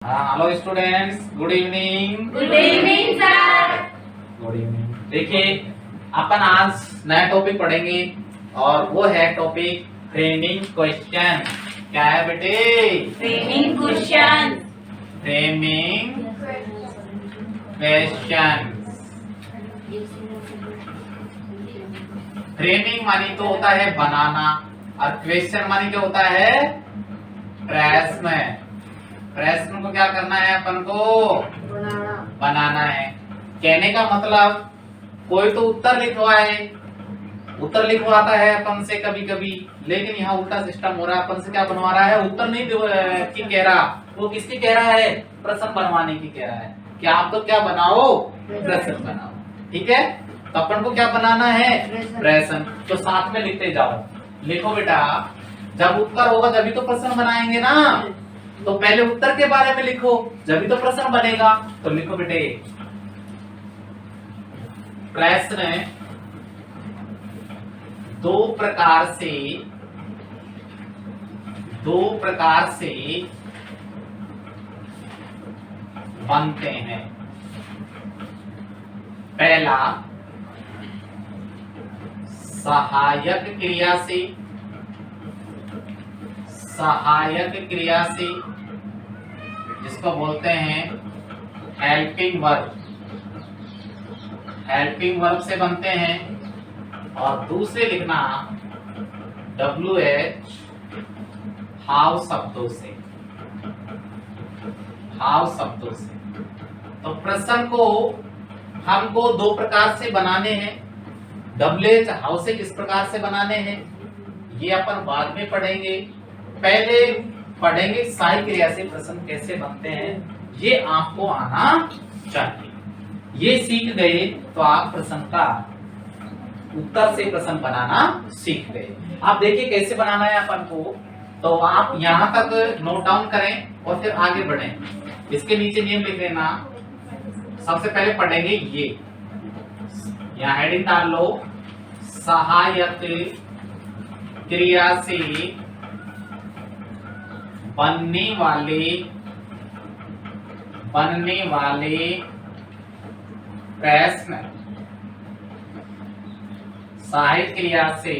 Hello students, good evening. Good evening sir. Good evening. देखिए, अपन आज नया टॉपिक पढ़ेंगे और वो है टॉपिक फ्रेमिंग क्वेश्चन। क्या है बेटे? Framing question. Framing question. Framing मानी तो होता है बनाना, और क्वेश्चन मानी क्या होता है? प्रश्न। प्रश्न को क्या करना है? अपन को बनाना है। कहने का मतलब कोई तो उत्तर लिखवाए, उत्तर लिखवाता है अपन से कभी कभी, लेकिन यहाँ उल्टा सिस्टम हो रहा है। अपन से क्या बनवा रहा है? उत्तर नहीं की कह रहा, वो किसकी कह रहा है? प्रश्न बनवाने की कह रहा है कि आप तो क्या बनाओ? प्रश्न बनाओ। ठीक है, तो अपन को क्या बनाना है? प्रश्न। तो साथ में लिखते जाओ। लिखो बेटा, जब उत्तर होगा तभी तो प्रश्न बनाएंगे ना। तो पहले उत्तर के बारे में लिखो, जब तो प्रश्न बनेगा। तो लिखो बेटे, प्रश्न दो प्रकार से बनते हैं। पहला सहायक क्रिया से, जिसको बोलते हैं हेल्पिंग वर्ब से बनते हैं। और दूसरे लिखना WH हाउ शब्दों से। तो प्रश्न को हमको दो प्रकार से बनाने हैं। WH हाउ से किस प्रकार से बनाने हैं ये अपन बाद में पढ़ेंगे। पहले पढ़ेंगे सहायक क्रिया से प्रश्न कैसे बनते हैं, ये आपको आना चाहिए। ये सीख गए तो आप प्रश्न का उत्तर से प्रश्न बनाना सीख गए। आप देखिए कैसे बनाना है अपन को। तो आप यहाँ तक नोट डाउन करें और फिर आगे बढ़ें। इसके नीचे नियम लिख लेना। सबसे पहले पढ़ेंगे ये, यहाँ हेडिंग डाल लो, सहायक क्रिया से बनने वाले प्रश्न। सहायक क्रिया से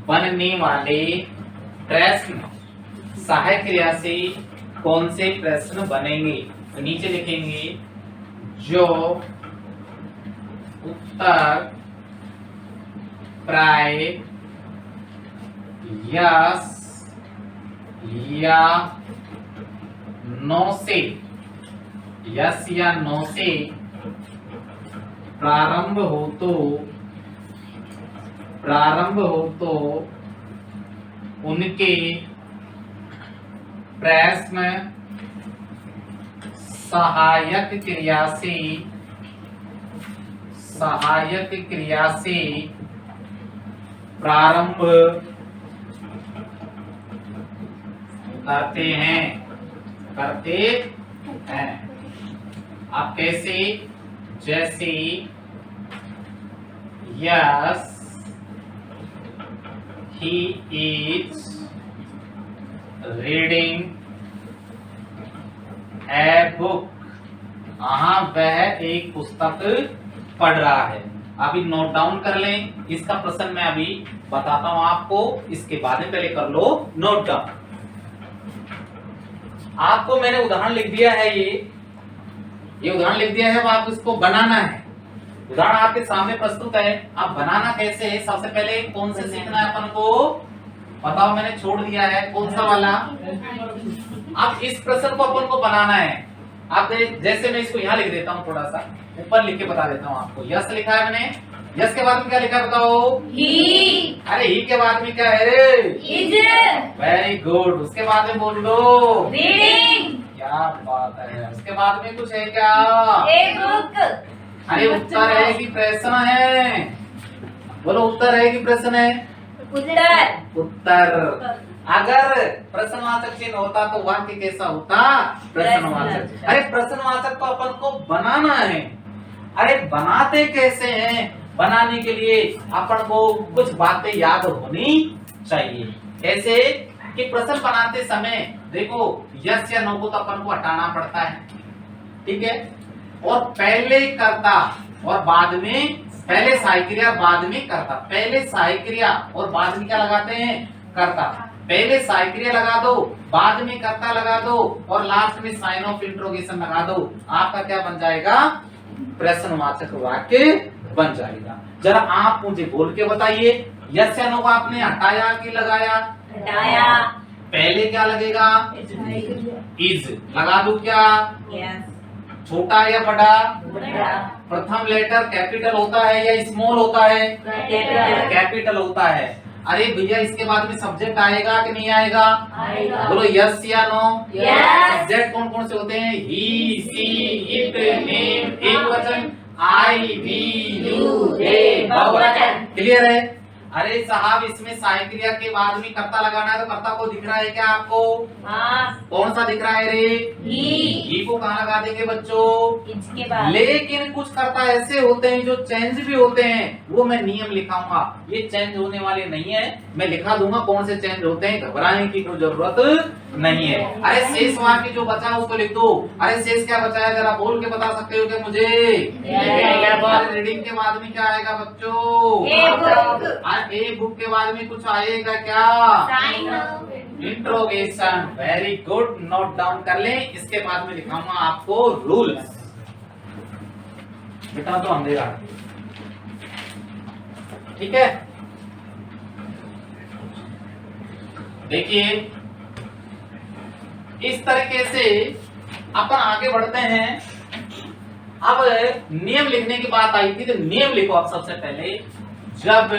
बनने वाले प्रश्न। सहायक क्रिया से कौन से प्रश्न बनेंगे? तो नीचे लिखेंगे जो उत्तर प्राय यस या नो से, यस या नो से प्रारंभ हो तो उनके प्रश्न सहायक क्रिया से प्रारंभ करते हैं। आप कैसे? जैसे yes he is reading a book. हाँ, वह एक पुस्तक पढ़ रहा है। अभी नोट डाउन कर लें। इसका प्रश्न मैं अभी बताता हूं आपको, इसके बाद में पहले कर लो नोट डाउन। आपको मैंने उदाहरण लिख दिया है, ये उदाहरण लिख दिया है, अब आप इसको बनाना है। उदाहरण आपके सामने प्रस्तुत है, आप बनाना कैसे है? सबसे पहले कौन से सीखना है अपन को बताओ, मैंने छोड़ दिया है कौन सा वाला। अब इस प्रश्न को अपन को बनाना है। आप जैसे मैं इसको यहाँ लिख देता हूँ, थोड़ा सा ऊपर लिख के बता देता हूँ आपको। यस लिखा है मैंने, यस के बाद में क्या लिखा है बताओ? ही। अरे ही के बाद में क्या है रे? इज। Very good. उसके बाद में बोल दो रीडिंग। क्या बात है। उसके बाद में कुछ है क्या? A book. अरे उत्तर है कि प्रश्न है? बोलो, उत्तर है कि प्रश्न है? उत्तर। अगर प्रश्नवाचक चिन्ह होता तो वाक्य कैसा होता? प्रश्नवाचक। अरे प्रश्नवाचक तो अपन को बनाना है। अरे बनाते कैसे हैं? बनाने के लिए अपन को कुछ बातें याद होनी चाहिए। ऐसे कि प्रश्न बनाते समय देखो यस या नो को तो अपन को हटाना पड़ता है, ठीक है। और पहले कर्ता और बाद में, पहले सहायक क्रिया बाद में कर्ता, पहले सहायक क्रिया और बाद में क्या लगाते हैं, कर्ता। पहले सहायक क्रिया लगा दो, बाद में कर्ता लगा दो और लास्ट में साइन ऑफ इंट्रोगेशन लगा दो, आपका क्या बन जाएगा, प्रश्नवाचक वाक्य बन जाएगा। जरा आप मुझे बोल के बताइए, यस या नो को आपने हटाया कि लगाया, हटाया। पहले क्या लगेगा, इज लगा दो क्या, यस। छोटा या बड़ा, बड़ा। प्रथम लेटर कैपिटल होता है या स्मॉल होता है, कैपिटल। कैपिटल होता है। अरे भैया इसके बाद में सब्जेक्ट आएगा कि नहीं आएगा, आएगा। बोलो यस या नो। Yes। सब्जेक्ट कौन कौन से होते हैं, ही, सी, इट, नेम, एक वचन, आई, वी, यू, दे, बहुवचन। क्लियर है। अरे साहब इसमें सहायक क्रिया के बाद में कर्ता लगाना है, तो कर्ता को दिख रहा है क्या आपको, हाँ। कौन सा दिख रहा है रे, ही। को कहाँ लगा देंगे बच्चों, इसके बाद। लेकिन कुछ कर्ता ऐसे होते हैं जो चेंज भी होते हैं, वो मैं नियम लिखाऊंगा, ये चेंज होने वाले नहीं है, मैं लिखा दूंगा कौन से चेंज होते हैं, घबराने की कोई जरूरत नहीं है। अरे शेष वाक्य जो बचा उसको लिख दो। अरे शेष क्या बचा है जरा बोल के बता सकते हो क्या मुझे, रीडिंग के बाद में क्या आएगा बच्चों, ए बुक के बाद में कुछ आएगा क्या, interrogation. Very good, note down कर लें। इसके बाद में लिखाऊंगा आपको रूल्स, बेटा तो अंधेरा, ठीक है। देखिए इस तरीके से अपन आगे बढ़ते हैं। अब नियम लिखने की बात आई थी, तो नियम लिखो आप सबसे पहले। जब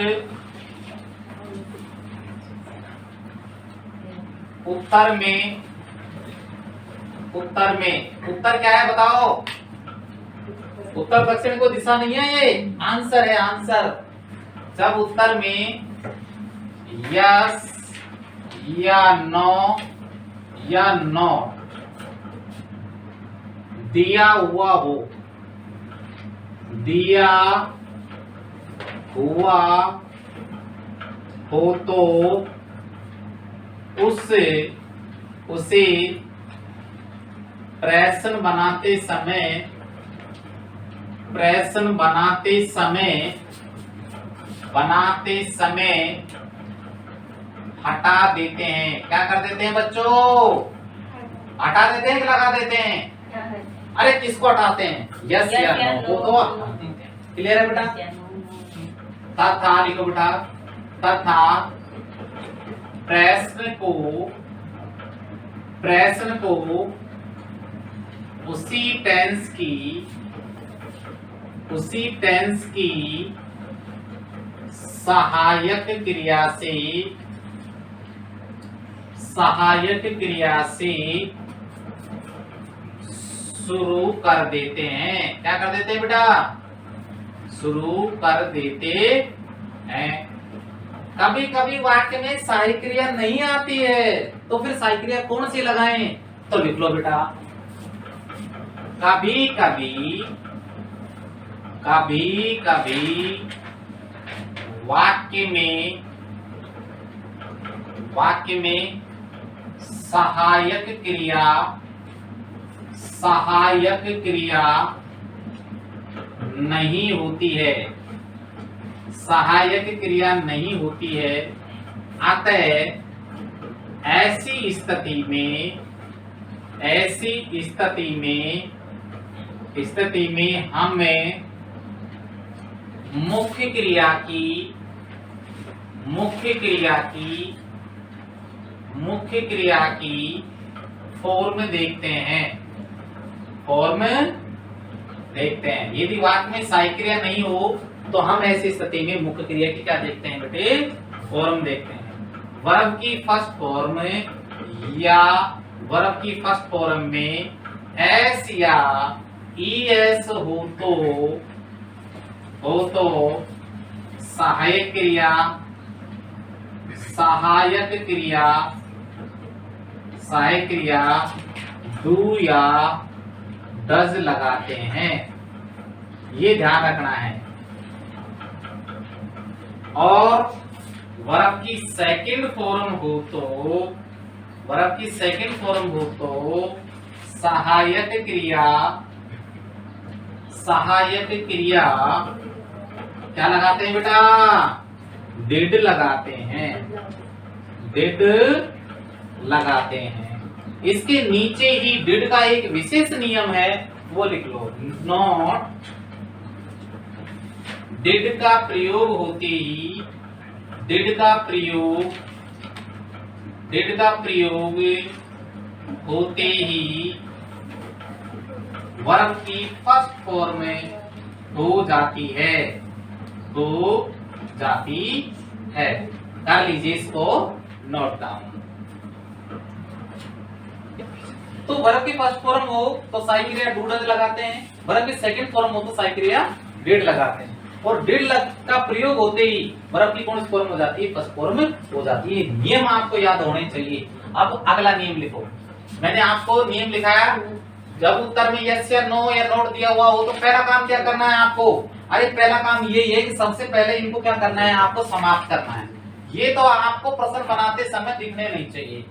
उत्तर में, उत्तर क्या है बताओ, उत्तर दक्षिण को दिशा नहीं है, ये आंसर है, आंसर। जब उत्तर में यस या नो या नॉट दिया हुआ हो, दिया हुआ हो तो उसे प्रश्न बनाते समय हटा देते हैं। क्या कर देते हैं बच्चों, हटा देते हैं कि लगा देते हैं, अरे किसको हटाते हैं, यस या नो को तो हटा देते हैं। क्लियर है बेटा, तथा लिखो बेटा, तथा प्रश्न को उसी टेंस की सहायक क्रिया से शुरू कर देते हैं। क्या कर देते हैं बेटा, शुरू कर देते हैं। कभी कभी वाक्य में सहायक क्रिया नहीं आती है, तो फिर सहायक क्रिया कौन सी लगाएं, तो लिख लो बेटा, कभी कभी वाक्य में सहायक क्रिया नहीं होती है, सहायक क्रिया नहीं होती है। अतः ऐसी स्थिति में हमें मुख्य क्रिया की फॉर्म देखते हैं। यदि वाक्य में सहायक क्रिया नहीं हो तो हम ऐसी स्थिति में मुख्य क्रिया की क्या देखते हैं बेटे, फॉर्म देखते हैं। वर्ब की फर्स्ट फॉर्म में एस या ईएस हो तो सहायक क्रिया डू या डज लगाते हैं, ये ध्यान रखना है। और वर्ब की सेकंड फॉर्म हो तो वर्ब की सेकंड फॉर्म हो तो सहायक क्रिया क्या लगाते हैं बेटा? डिड लगाते हैं, डिड लगाते हैं। इसके नीचे ही डिड का एक विशेष नियम है, वो लिख लो। नॉट डिड का प्रयोग होते ही, डिड का प्रयोग होते ही वर्ब की फर्स्ट फॉर्म में हो जाती है, कर लीजिए इसको नोट डाउन। तो वर्ब की फर्स्ट फॉर्म हो तो साई क्रिया डूडज लगाते हैं, वर्ब की सेकंड फॉर्म हो तो साई क्रिया डिड लगाते हैं, और डिड का प्रयोग होते ही वर्ब की कौन सी फॉर्म हो जाती है? फर्स्ट फॉर्म हो जाती है। नियम आपको याद होने चाहिए। अब अगला नियम लिखो। मैंने आपको नियम लिखाया, जब उत्तर में यस या नो या नोट दिया हुआ हो तो पहला काम क्या करना है आपको? अरे पहला काम ये है कि सबसे पहले इनको क्या करना है? आपको समाप्त करना है। ये तो आपको प्रश्न बनाते समय दिखने नहीं चाहिए,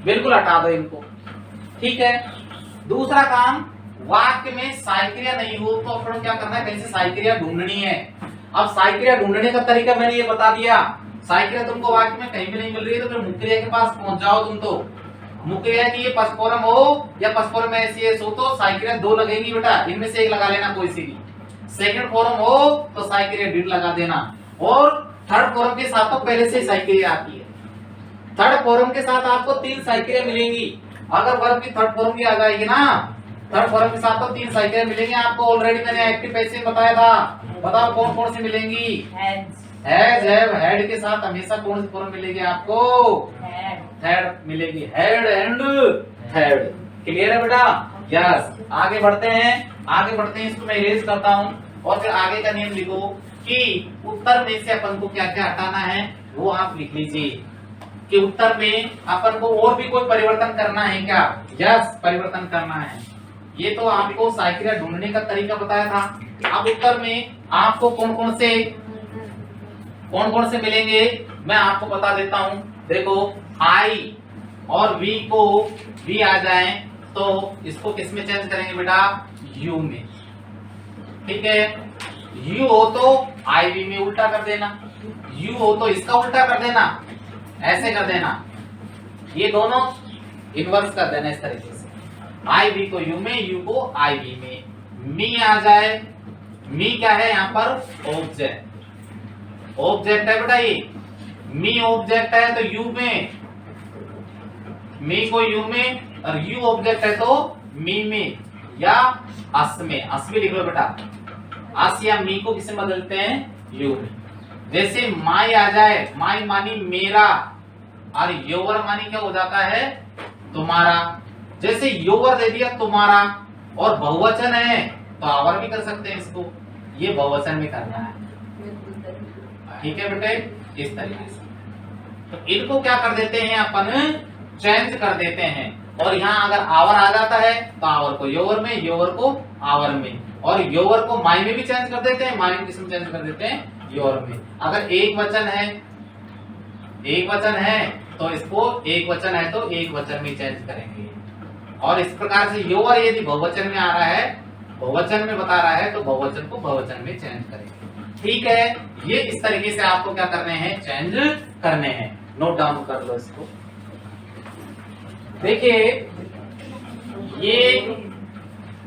बिल्कुल हटा दो इनको, ठीक है। दूसरा काम, वाक्य में साइक्रिया नहीं हो तो फिर क्या करना है? कहीं से साइक्रिया ढूंढनी है। अब साइक्रिया ढूंढने का तरीका मैंने ये बता दिया। साइक्रिया तुमको वाक्य में कहीं भी नहीं मिल रही है तो फिर मुक्रिया के पास पहुंच जाओ तुम। तो मुक्रिया की ये फर्स्ट फॉर्म हो या फर्स्ट फॉर्म में एसएस हो तो साइक्रिया दो लगेगी बेटा, इनमें से एक लगा लेना कोई सी भी। सेकंड फॉर्म हो तो साइक्रिया डिड लगा देना, और थर्ड फॉर्म के साथ तो पहले से साइक्रिया आती है। थर्ड फॉर्म के साथ आपको 3 साइक्रिया मिलेंगी। अगर वर्ब की थर्ड फॉर्म की आ जाएगी ना, थर्ड फॉर्म के साथ तो 3 साइक्रिया मिलेंगी आपको। ऑलरेडी मैंने एक्टिव पैसिव बताया था। बताओ कौन कौन सी मिलेंगी? हैज, हैव, हैड के साथ हमेशा कौन सी फॉर्म मिलेगी आपको? हैड मिलेगी, हैड एंड हैड। क्लियर है बेटा? यस। आगे बढ़ते हैं, इसको मैं इरेज करता हूं और फिर आगे का नियम लिखो कि उत्तर में से अपन को क्या क्या हटाना है वो आप लिख लीजिए कि उत्तर में अपन को और भी कोई परिवर्तन करना है क्या? यस, परिवर्तन करना है। ये तो आपको साइक्रिया ढूंढने का तरीका बताया था। अब उत्तर में आपको कौन कौन से मिलेंगे मैं आपको बता देता हूं। देखो, आई और वी को वी आ जाए तो इसको किस में चेंज करेंगे बेटा? यू में, ठीक है। यू हो तो आई वी में उल्टा कर देना, यू हो तो इसका उल्टा कर देना, ऐसे कर देना। ये दोनों इनवर्स कर देना इस तरीके से। आई वी को यू में, यू को आई वी में। मी आ जाए, मी क्या है यहाँ पर? ऑब्जेक्ट है बेटा। ये मी ऑब्जेक्ट है तो यू में, मी को यू में, और यू ऑब्जेक्ट है तो मी में या अस में। अस भी लिख लो बेटा। अस या मी को किसे बदलते हैं? यू में। जैसे माई आ जाए, माई मानी मेरा, और योवर मानी क्या हो जाता है? तुम्हारा। जैसे योवर दे दिया तुम्हारा, और बहुवचन है तो आवर भी कर सकते हैं इसको। ये बहुवचन में करना है, ठीक है बेटे, इस तरीके से। तो इनको क्या कर देते हैं अपन? चेंज कर देते हैं। और यहाँ अगर आवर आ जाता है तो आवर को योवर में, योवर को आवर में, और योवर को माई में भी चेंज कर देते हैं, माई में किसमें चेंज कर देते हैं? योवर में। अगर एक वचन है तो इसको एक वचन है तो एक वचन में चेंज करेंगे। और इस प्रकार से योवर यदि बहुवचन में आ रहा है, बहुवचन में बता रहा है तो बहुवचन को बहुवचन में चेंज करेंगे, ठीक है। ये इस तरीके से आपको क्या करने हैं? चेंज करने हैं। नोट डाउन कर लो इसको। देखिए, ये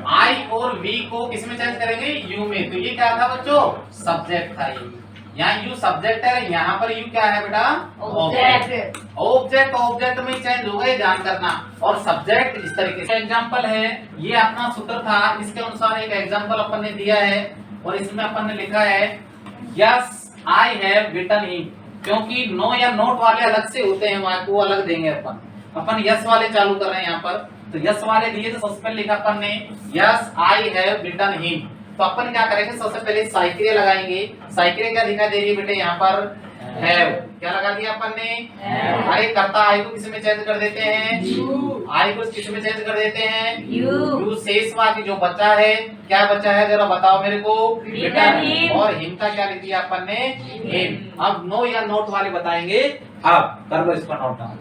आई और वी को किस में चेंज करेंगे? यू में। तो ये क्या था बच्चों? सब्जेक्ट था। ये यहाँ यू सब्जेक्ट है, यहाँ पर यू क्या है बेटा? ऑब्जेक्ट। ऑब्जेक्ट में चेंज हो गए, ध्यान करना। और सब्जेक्ट इस तरीके से। एग्जाम्पल है, ये अपना सूत्र था, इसके अनुसार एक एग्जाम्पल अपन ने दिया है और इसमें अपन ने लिखा है yes I have written him. क्योंकि नो या नोट वाले अलग से होते हैं, वहां को अलग देंगे अपन यस वाले चालू कर रहे हैं यहाँ पर। तो यस वाले दिए तो सबसे पहले लिखा अपन ने yes I have written him. तो अपन क्या करेंगे? सबसे पहले साइक्रिया लगाएंगे। साइक्रिया क्या दिखाई दे रही है बेटे? यहाँ पर हैव। क्या लगा दिया अपन ने? अरे करता आई को किस में चेंज कर देते हैं? आई को किस में चेंज कर देते हैं? यू। शेष वाली जो बचा है, क्या बचा है जरा बताओ मेरे को? रिटन। और हिम का क्या लिख दिया अपन ने? हिम। अब नो या नोट वाले बताएंगे। अब कर लो इसको नोट डाउन।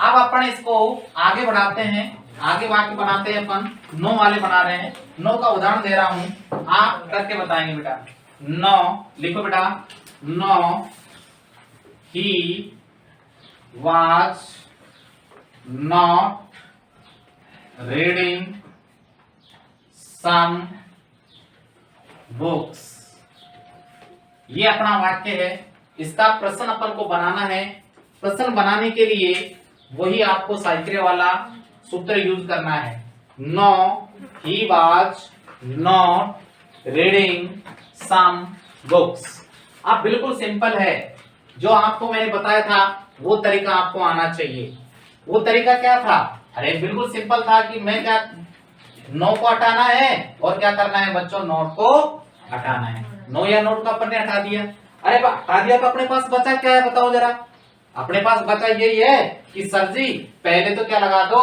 अब अपन इसको आगे बढ़ाते हैं, आगे वाक्य बनाते हैं अपन। नो वाले बना रहे हैं, नो का उदाहरण दे रहा हूं, आप करके बताएंगे बेटा। नो लिखो बेटा, no he was not reading some books. ये अपना वाक्य है, इसका प्रश्न अपन को बनाना है। प्रश्न बनाने के लिए वही आपको साइक्रे वाला सूत्र यूज करना है। No he was not reading some books. अब बिल्कुल सिंपल है, जो आपको मैंने बताया था वो तरीका आपको आना चाहिए। वो तरीका क्या था? अरे बिल्कुल सिंपल था कि मैं क्या, नो को हटाना है और क्या करना है बच्चों, नोट को हटाना है। नो या नोट को अपन ने हटा दिया। अरे हटा दिया तो अपने पास बचा क्या है बताओ जरा। अपने पास बचा यही है कि सर जी पहले तो क्या लगा दो,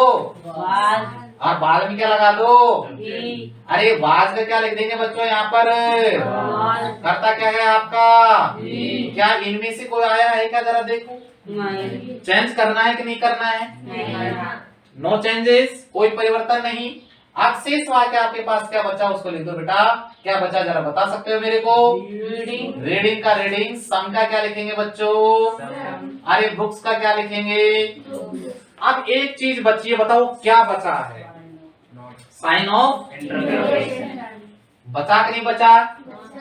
वाज, और बाद में क्या लगा दो। ही, अरे वाज का क्या लिख देंगे बच्चों यहाँ पर, वाज, करता क्या है आपका। ही, क्या इनमें से कोई आया है क्या, जरा देखो। नहीं, चेंज करना है कि नहीं करना है? नहीं, नो चेंजेस, कोई परिवर्तन नहीं। अब शेष वाक्य आपके पास क्या बचा उसको लिख दो बेटा। क्या बचा जरा बता सकते हो मेरे को? रीडिंग, रीडिंग का रीडिंग, सम का क्या लिखेंगे बच्चों? अरे बुक्स का क्या लिखेंगे? अब एक चीज बची है, बताओ क्या बचा है? Sign of interrogation. बचा कि नहीं बचा?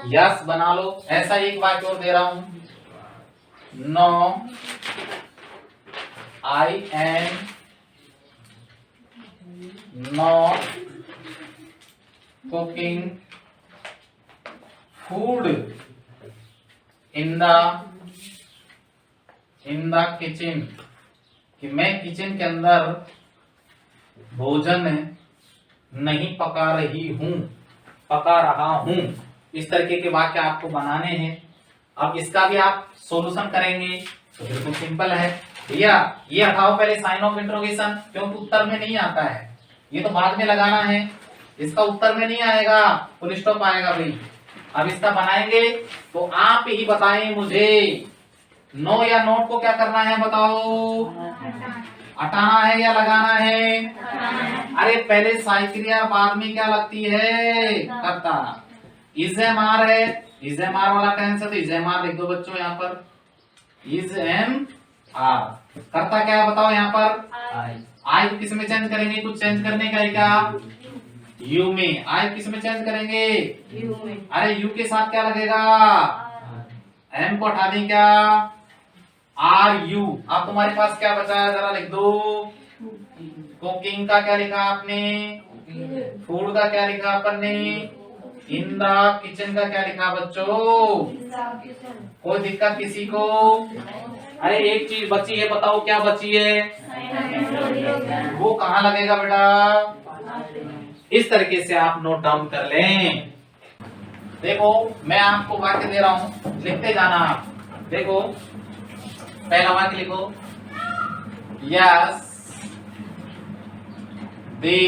यस बना लो। ऐसा एक वाक्य और दे रहा हूं, no I am not cooking food in the kitchen, कि मैं किचन के अंदर भोजन नहीं पका रही हूं, पका रहा हूं। इस तरीके के वाक्य आपको बनाने हैं। अब इसका भी आप सॉल्यूशन करेंगे तो बिल्कुल सिंपल है भैया। ये हटाओ पहले साइन ऑफ इंट्रोगेशन, क्योंकि उत्तर में नहीं आता है, ये तो बाद में लगाना है। इसका उत्तर में नहीं आएगा, फुल स्टॉप आएगा भाई। अब इसका बनाएंगे तो आप ही बताएं मुझे, नो या नोट को क्या करना है बताओ? हटाना है या लगाना है? अरे पहले साइक्रिया बाद में क्या लगती है? करता। इज एम आर है, इज एम आर वाला टेंस है तो इज एम आर लिख दो बच्चों यहाँ पर। इज एम आर करता क्या है बताओ यहाँ पर? आई किस में चेंज करेंगे? कुछ चेंज करने का है क्या? यू में। आई किस में चेंज करेंगे? यू में, अरे यू के साथ क्या लगेगा? एम को हटा दें क्या? Are you. अब तुम्हारे पास क्या बचा है जरा लिख दो। कुकिंग का क्या लिखा आपने? फूड का क्या लिखा अपन ने? इन द किचन का क्या लिखा बच्चों? कोई दिक्कत किसी को? अरे एक चीज बची है, बताओ क्या बची है? वो कहाँ लगेगा बेटा? इस तरीके से आप नोट डाउन कर लें। देखो मैं आपको वाक्य दे रहा हूं, लिखते जाना आप। देखो पहला वाक्य लिखो, yes they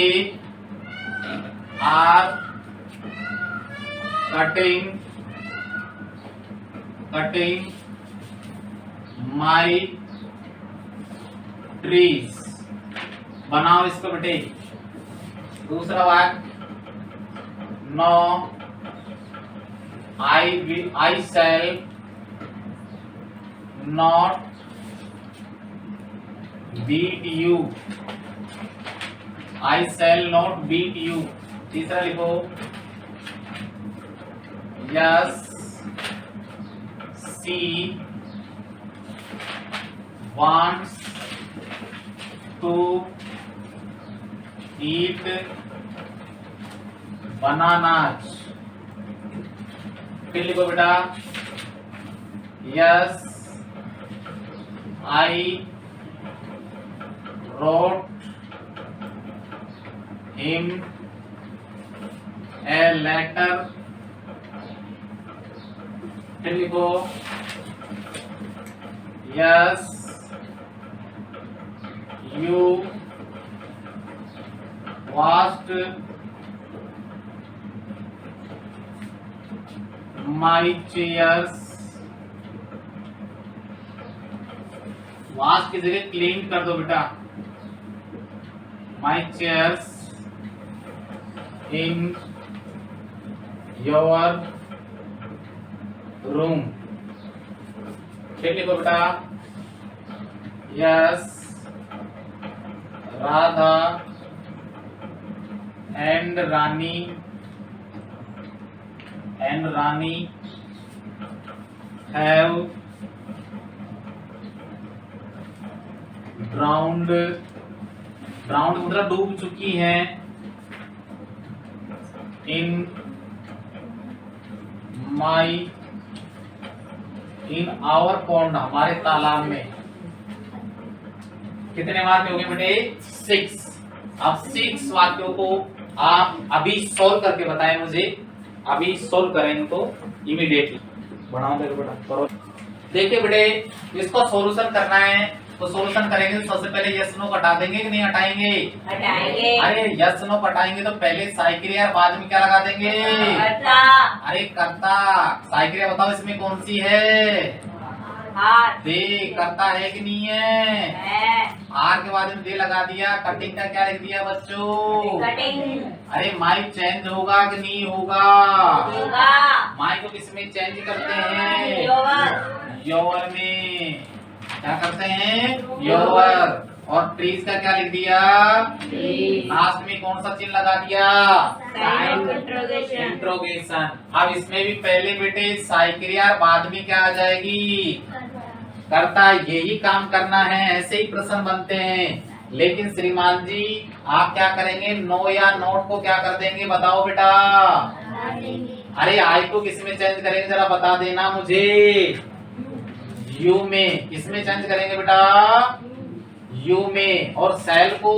are cutting my trees. बनाओ इसको बेटे। दूसरा वाक्य, no I shall not beat you, I shall not beat you. तीसरा लिखो, yes she wants to eat bananas। फिर लिखो बेटा, yes I wrote him a letter। फिर लिखो, yes you washed my chairs wash की जगह क्लीन कर दो बेटा। My chairs in your room. फिर लिखो बेटा, yes Radha and Rani have drowned मतलब डूब चुकी हैं इन आवर पॉन्ड, हमारे तालाब में। कितने वाक्य हो गए बेटे? 6। अब 6 वाक्यों को आप अभी सोल्व करके बताएं मुझे। अभी सोल्व करें इनको इमीडिएटली। बढ़ाओ बेटा, करो। देखिए बेटे, इसको सॉल्यूशन करना है तो सॉल्यूशन करेंगे तो सबसे पहले यस नो हटा देंगे कि नहीं हटाएंगे? हटाएंगे। अरे यस नो हटाएंगे तो पहले साई क्रिया बाद में क्या लगा देंगे? कर्ता। अरे कर्ता। साई क्रिया बताओ इसमें कौन सी है? हाथ। दे। कर्ता है कि नहीं है? आर के बाद में दे लगा दिया। कटिंग का क्या लिख दिया बच्चों? कटिंग। अरे माई चेंज होगा कि नहीं होगा? होगा। माई को किस में चेंज करते हैं? योवर। योवर में। क्या करते हैं? योवर। और ट्रीज का क्या लिख दिया? लास्ट में कौन सा चिन्ह लगा दिया? Sign of interrogation. इंट्रोगेशन। अब इसमें भी पहले बेटे साई क्रिया बाद में क्या आ जाएगी? कर्ता। यही काम करना है, ऐसे ही प्रश्न बनते हैं। लेकिन श्रीमान जी आप क्या करेंगे? नो या नोट को क्या कर देंगे बताओ बेटा? अरे आई को किस में चेंज करेंगे जरा बता देना मुझे। यू में। किसमें चेंज करेंगे बेटा? यू में। और सेल को,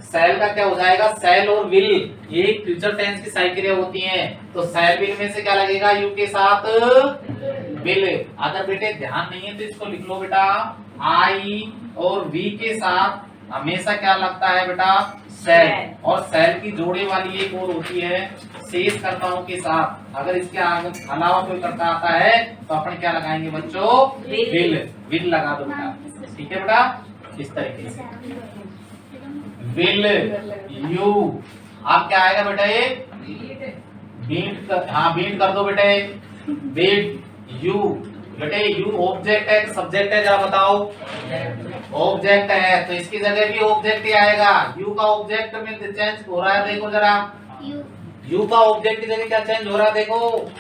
सेल का क्या हो जाएगा? सेल और विल, ये फ्यूचर टेंस की साई क्रिया होती है। तो सेल विल में से क्या लगेगा? यू के साथ विल। अगर बेटे ध्यान नहीं है तो इसको लिख लो बेटा, आई और वी के साथ हमेशा क्या लगता है बेटा? सेल। और सेल की जोड़े वाली एक और होती है शेष कर्ताओं के साथ। अगर इसके अलावा कोई कर्ता आता है तो अपन क्या लगाएंगे बच्चों? विल। विल लगा दो बेटा। ठीक है बेटा, इस तरीके से विल यू। आप क्या आएगा बेटा? ये बीट कर, हाँ बीट कर दो बेटे। Beat you. बेटे यू ऑब्जेक्ट है सब्जेक्ट है? जरा बताओ। ऑब्जेक्ट है तो इसकी जगह भी ऑब्जेक्ट ही आएगा। यू का ऑब्जेक्ट में चेंज हो रहा है, देखो जरा। यू का ऑब्जेक्ट की जगह क्या चेंज हो रहा है देखो।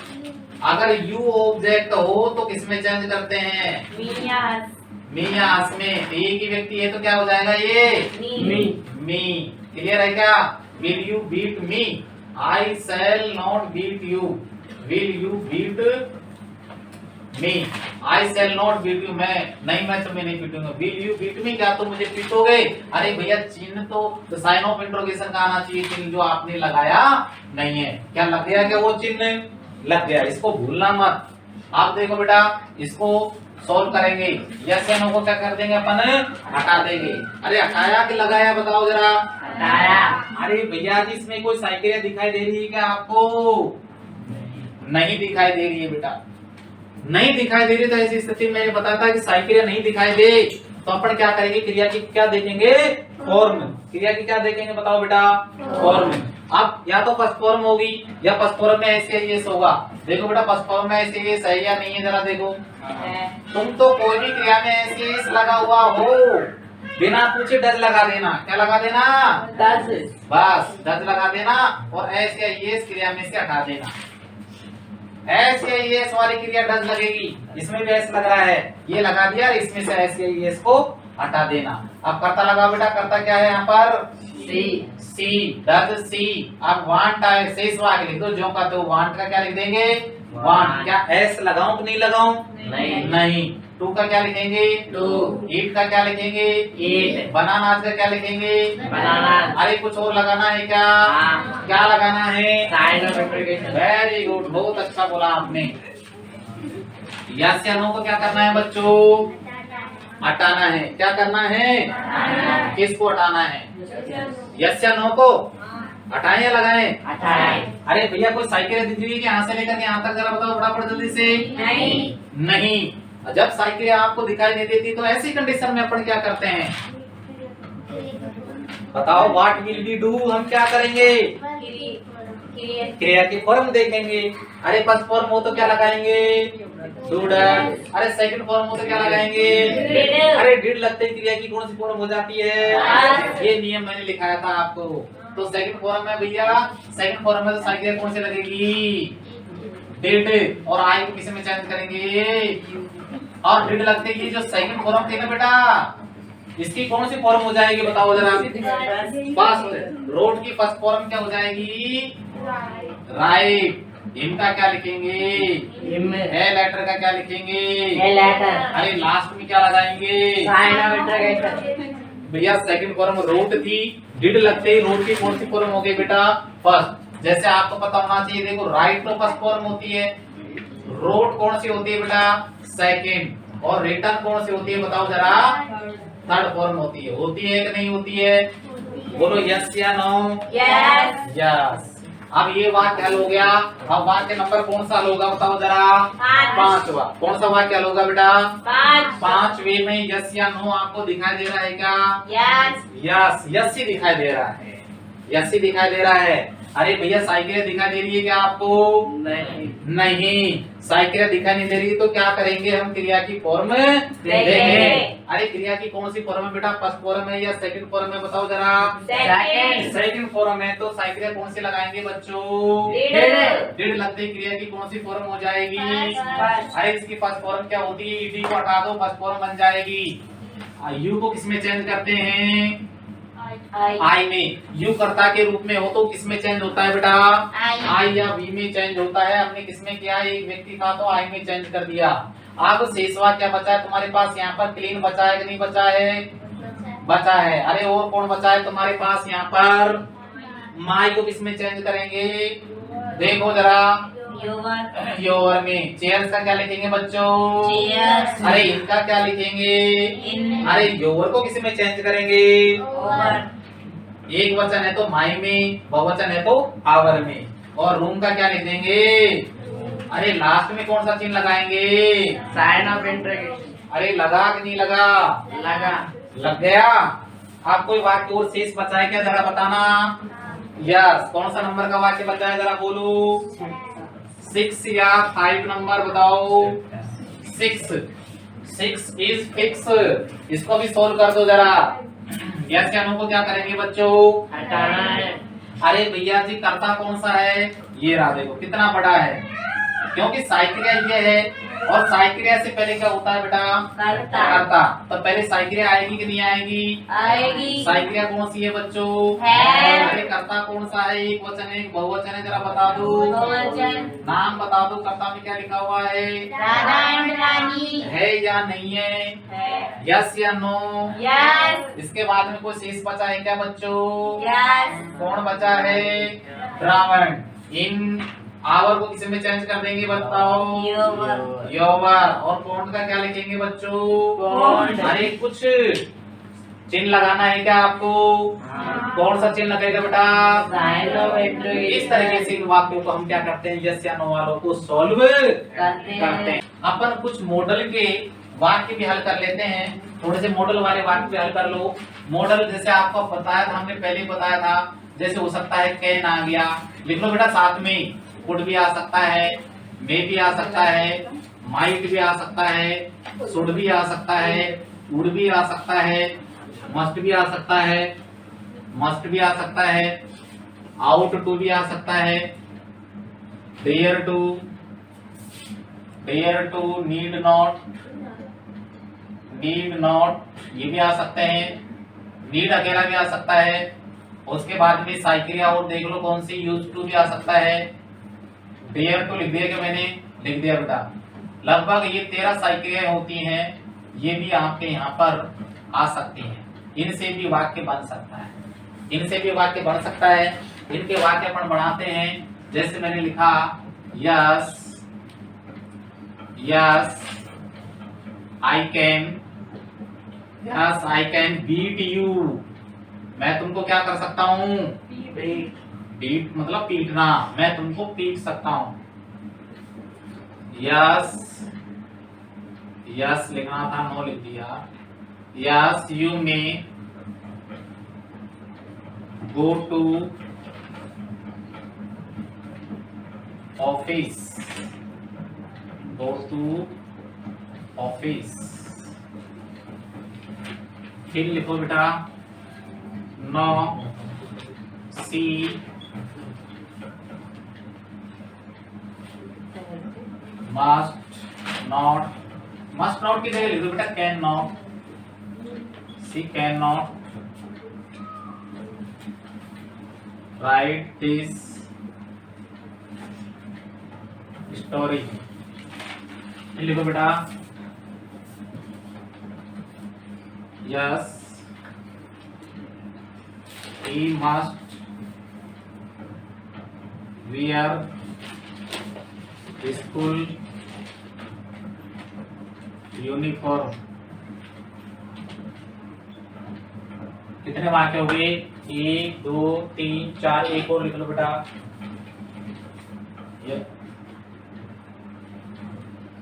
अगर यू ऑब्जेक्ट हो तो किसमें चेंज करते हैं? मीयास में। एक ही व्यक्ति है तो क्या हो जाएगा ये? मी। क्लियर है क्या? Will you beat me? I shall not beat you. Will you beat me? I shall not beat you. मैं तुम्हें नहीं पीटूंगा। Will you beat me? क्या तुम मुझे पीटोगे? अरे भैया चिन्ह तो साइन ऑफ इंट्रोगेशन का आना चाहिए, चिन्ह जो आपने लगाया नहीं है। क्या लग गया? क्या वो चिन्ह लग गया? इसको भूलना मत। आप देखो बेटा, इसको सोल्व करेंगे। यस या नो को क्या कर देंगे अपन? हटा देंगे। अरे हटाया कि लगाया बताओ जरा? हटाया। अरे भैया जी इसमें कोई साई क्रिया दिखाई दे रही है क्या आपको? नहीं दिखाई दे रही है बेटा। नहीं दिखाई दे रही तो ऐसी स्थिति में मैंने बताया था कि साई क्रिया नहीं दिखाई दे तो अपन क्या करेंगे? क्रिया की क्या देखेंगे? फॉर्म। क्रिया की क्या देखेंगे बताओ बेटा? फॉर्म। अब या तो फर्स्ट फॉर्म होगी या फर्स्ट फॉर्म में ऐसे ये होगा। देखो बेटा फर्स्ट फॉर्म में ऐसे ये सही या नहीं है जरा देखो। तुम तो कोई भी क्रिया में ऐसे लगा हुआ हो बिना पूछे डज लगा देना। क्या लगा देना? डज। बस डज लगा देना और ऐसे ये क्रिया में से हटा देना। ऐसे ये वाली क्रिया डज लगेगी, इसमें भी ऐसे लग रहा है, ये लगा दिया, इसमें से ऐसे ये इसको हटा देना। अब कर्ता लगाओ बेटा। कर्ता क्या है यहाँ पर? सी। Does C. अब वांट आए शेष वाक्य लिख दो। जो का तो वांट का क्या लिख देंगे? वांट। क्या एस लगाऊं कि नहीं लगाऊं? नहीं। टू का क्या लिखेंगे? टू। ईट का क्या लिखेंगे? ईट। बनाना का क्या लिखेंगे? बनाना। अरे कुछ और लगाना है क्या? हाँ। क्या लगाना है? Sign of interrogation. Very good, बहुत अच्छा बोला आपने। यस या नो को क्या करना है बच्चों? हटाना है। क्या करना है? किसको हटाना है? यस या नो को हटाएं या लगाएं? हटाएं। अरे भैया कोई साइकिल दिख रही है कि यहाँ से लेकर यहाँ तक जरा बताओ फटाफट जल्दी से। नहीं। नहीं। जब साई क्रिया आपको दिखाई नहीं देती तो ऐसी कंडीशन में अपन क्या करते हैं? बताओ, व्हाट विल वी डू? हम क्या करेंगे? क्रिया की फॉर्म देखेंगे। अरे फर्स्ट फॉर्म हो तो क्या लगाएंगे? डूडल। अरे सेकंड फॉर्म हो तो क्या लगाएंगे? अरे डिड लगते ही क्रिया की कौन सी फॉर्म हो जाती है? ये नियम मैंने लिखाया था आपको। तो सेकंड फॉर्म में भैया, सेकंड फॉर्म में तो साई क्रिया कौन सी लगेगी? डिड। और आई को किस में चेंज करेंगे? और डिड लगते ही जो सेकंड फॉर्म थी ना बेटा, इसकी कौन सी फॉर्म हो जाएगी बताओ जरा? फर्स्ट। रोड की फर्स्ट फॉर्म क्या हो जाएगी? राइट। इनका क्या लिखेंगे? ए लेटर का क्या लिखेंगे? अरे लास्ट में क्या लगाएंगे? भैया सेकंड फॉर्म रोड थी, डिड लगते ही रोड की कौन सी फॉर्म हो गई बेटा? फर्स्ट। जैसे आपको पता होना चाहिए, देखो राइट तो फर्स्ट फॉर्म होती है, रोड कौन सी होती है बेटा? सेकंड। और रिटर्न कौन सी होती है बताओ जरा? थर्ड फॉर्म होती है। होती है कि नहीं होती है? बोलो यस या नो? यस। यस। अब ये वाक्य हल हो गया। अब वाक्य नंबर कौन सा हल होगा बताओ जरा? 5वां। कौन सा वाक्य हल होगा बेटा? 5वें में यस या नो आपको दिखाई दे रहा है क्या? यस। यस। यस ही दिखाई दे रहा है। यस ही दिखाई दे रहा है। अरे भैया साई क्रिया दिखाई दे रही है क्या आपको? नहीं। साई क्रिया दिखाई नहीं दे रही तो क्या करेंगे हम? क्रिया की फॉर्म देखेंगे। अरे क्रिया की कौन सी फॉर्म है बेटा? फर्स्ट फॉर्म है या सेकंड फॉर्म है बताओ जरा? सेकंड फॉर्म है तो साई क्रिया कौन सी लगाएंगे बच्चों? डिड लगते ही क्रिया की कौन सी फॉर्म हो जाएगी? अरे इसकी फर्स्ट फॉर्म क्या होती है? ईडी को हटा दो, फर्स्ट फॉर्म बन जाएगी। यू को किसमें चेंज करते हैं? आई में। यू कर्ता के रूप में हो तो किसमें चेंज होता है बेटा? आई या वी में चेंज होता है। हमने किसमें किया? एक व्यक्ति था तो आई में चेंज कर दिया। अब शेषवा क्या बचा है तुम्हारे पास? यहाँ पर क्लीन बचा है कि नहीं बचा है? बचा है। अरे और कौन बचा है तुम्हारे पास यहाँ पर? माई को किसमें चेंज करेंगे? देखो जरा, योर में। चेयर्स का क्या लिखेंगे बच्चों? चेयर्स। अरे इनका क्या लिखेंगे? इन। अरे योर को किसी में चेंज करेंगे? ओवर। एक वचन है तो माई में, बहुवचन है तो आवर में। और रूम का क्या लिख देंगे? अरे लास्ट में कौन सा चिन्ह लगाएंगे? Sign of interrogation. अरे लगा कि नहीं लगा? लगा। लग गया। आप कोई वाक्य और शेष बचा है क्या जरा बताना? यस। कौन सा नंबर का वाक्य बचा है जरा बोलो? 6 या 5 नंबर बताओ? 6 इज फिक्स। इसको भी सोल्व कर दो जरा। यस या नो को क्या करेंगे बच्चों? हटाना है। अरे भैया जी कर्ता कौन सा है? ये रहा, देखो कितना बड़ा है, क्योंकि साई क्रिया ये है। और साई क्रिया से पहले क्या होता है बेटा? कर्ता। तो पहले साई क्रिया आएगी कि नहीं आएगी? आएगी। साई क्रिया कौन सी है बच्चों? है। अरे कर्ता कौन सा है? एक वचन है, बहुवचन है, जरा बता दो। बहुवचन। नाम बता दो। कर्ता में क्या लिखा हुआ है? राधा एंड रानी। है या नहीं है? है। यस या नो? यस। इसके बाद में कोई शेष बचा है क्या बच्चों? यस। कौन बचा है? रावण। इन आवर को किसी में चेंज कर देंगे बताओ? योवर। योवर। और कौन का क्या लिखेंगे बच्चों? कौन। अरे कुछ चिन्ह लगाना है क्या आपको? कौन सा चिन्ह लगेगा बेटा? Sign of interrogation. इस तरीके से इन वाक्यों को हम क्या करते हैं? यस या नो वालों को सॉल्व करते हैं। अपन कुछ मॉडल के वाक्य भी हल कर लेते हैं। थोड़े से मॉडल वाले वाक्य भी हल कर लो। मॉडल जैसे आपको बताया था, हमने पहले बताया था, जैसे हो सकता है कैन आ गया, लिख लो बेटा साथ में। कुड भी आ सकता है, मे भी आ सकता है, माइट भी आ सकता है, शुड भी आ सकता है, वुड भी आ सकता है, मस्ट भी आ सकता है, मस्ट भी आ सकता है, आउट टू भी आ सकता है, डेयर टू, नीड नॉट, ये भी आ सकते हैं। नीड अकेला भी आ सकता है। उसके बाद में साई क्रिया और देख लो कौन सी? यूज टू भी आ सकता है। डेयर टू लिख दिया क्या मैंने? लिख दिया बेटा। लगभग ये 13 साई क्रियाएं होती हैं। ये भी आपके यहाँ पर आ सकती हैं। इनसे भी वाक्य बन सकता है, इनसे भी वाक्य बन सकता है। इनके वाक्य अपन बढ़ाते हैं। जैसे मैंने लिखा yes I can beat you. मैं तुमको क्या कर सकता हूँ? बीट मतलब पीटना। मैं तुमको पीट सकता हूँ। यस लिखना था, नो लिख दिया। Yes you may go to office, go to office. फिर लिखो बेटा नो सी मस्ट नॉट की जगह लिख दो बेटा can not, she can not write this story. लिखो बेटा yes he must wear school uniform। कितने वाक्य हो गए? 1 2 3 4, एक और लिख लो बेटा।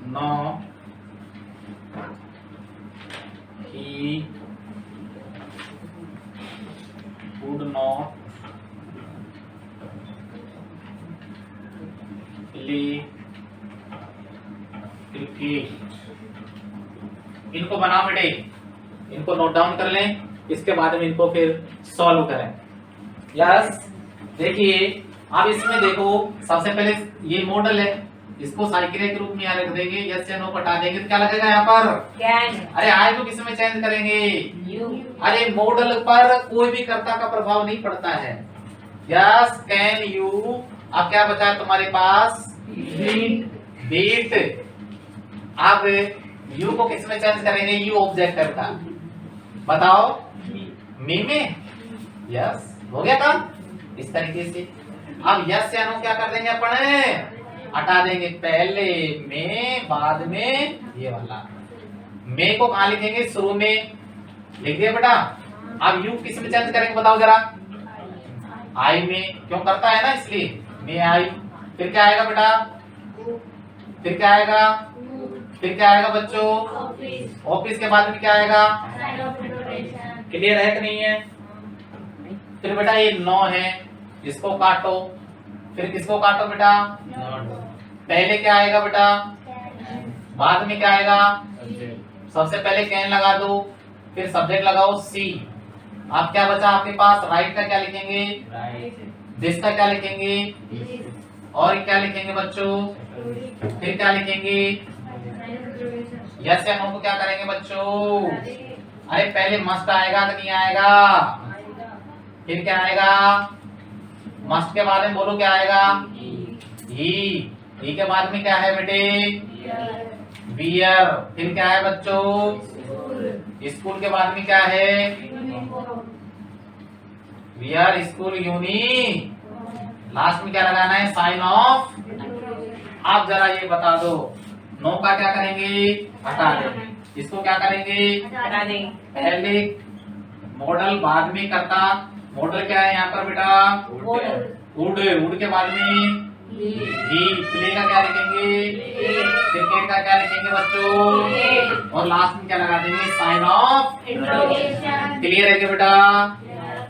No he would not play cricket। इनको बनाओ बेटे, इनको नोट डाउन कर लें, इसके बाद में इनको फिर सॉल्व करें। यस देखिए आप इसमें देखो, सबसे पहले ये मॉडल है, इसको साइक्रिया के रूप में यहाँ रख देंगे, यस या नो हटा देंगे तो क्या लगेगा यहाँ पर? कैन। अरे आई को किस में चेंज करेंगे? यू। अरे मॉडल पर कोई भी कर्ता का प्रभाव नहीं पड़ता है। यस कैन यू, अब क्या बचा है तुम्हारे पास? बीट। अब यू को किस में चेंज करेंगे? यू ऑब्जेक्ट करता, बताओ मी में। यस हो गया काम इस तरीके से। अब यस या नो क्या कर देंगे अपन? हटा देंगे, पहले में बाद में ये वाला। में को कहां लिखेंगे? शुरू में लिख दिया बेटा। अब यू किस में चेंज करेंगे बताओ जरा? आई में, क्यों करता है ना इसलिए में आई। फिर क्या आएगा बेटा? फिर क्या आएगा? फिर क्या आएगा बच्चों? ऑफिस के बाद में क्या आएगा? क्लियर है कि नहीं है? फिर बेटा ये नो है, इसको काटो, फिर किसको काटो बेटा? पहले क्या आएगा बेटा? बाद में क्या आएगा? सबसे पहले कैन लगा दो, फिर सब्जेक्ट लगाओ सी। अब क्या बचा आपके पास? राइट का क्या लिखेंगे? दिस का क्या लिखेंगे? और क्या लिखेंगे बच्चों? फिर क्या लिखेंगे? यस या नो को क्या करेंगे बच्चों? अरे पहले मस्ट आएगा कि नहीं आएगा? फिर क्या आएगा? मस्ट के बाद में बोलो क्या आएगा? ही के बाद में क्या है बेटे? वियर। फिर क्या है बच्चों? स्कूल के बाद में क्या है? Wear school uni. लास्ट में क्या लगाना है? Sign of. आप जरा ये बता दो, नो का क्या करेंगे? हटा देंगे। इसको क्या करेंगे? हटा देंगे। पहले मॉडल बाद में करता। मॉडल क्या है यहाँ पर बेटा? वुड। वुड के बाद में ही। प्ले का क्या लिखेंगे? क्रिकेट का क्या लिखेंगे बच्चों? और लास्ट में क्या लगा देंगे? Sign of. क्लियर है क्या बेटा?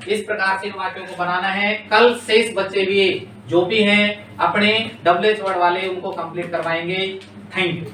इस प्रकार से इन वाक्यों को बनाना है। कल शेष बच्चे भी जो भी हैं अपने डबल एच वर्ड वाले उनको कंप्लीट करवाएंगे। Thank you.